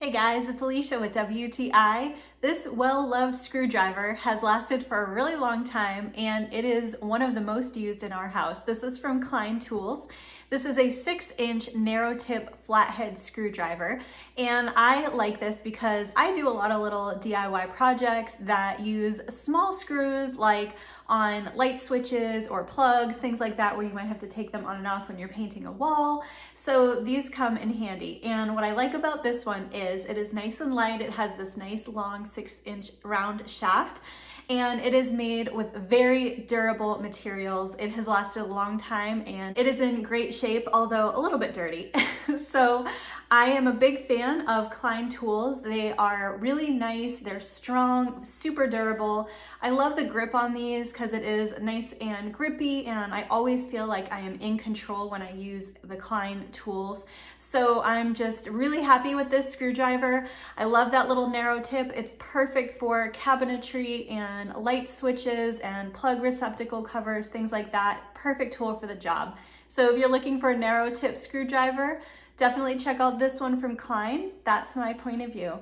Hey guys, it's Alicia with WTI. This well-loved screwdriver has lasted for a really long time and it is one of the most used in our house. This is from Klein tools. This is a 6-inch narrow tip flathead screwdriver, and I like this because I do a lot of little DIY projects that use small screws, like on light switches or plugs, things like that, where you might have to take them on and off when you're painting a wall. So these come in handy. And what I like about this one is it is nice and light. It has this nice long 6-inch round shaft, and it is made with very durable materials. It has lasted a long time and it is in great shape, although a little bit dirty. So I am a big fan of Klein tools. They are really nice, they're strong, super durable. I love the grip on these because it is nice and grippy, and I always feel like I am in control when I use the Klein tools. So I'm just really happy with this screwdriver. I love that little narrow tip. It's perfect for cabinetry and light switches and plug receptacle covers, things like that. Perfect tool for the job. So if you're looking for a narrow tip screwdriver, definitely check out this one from Klein. That's my point of view.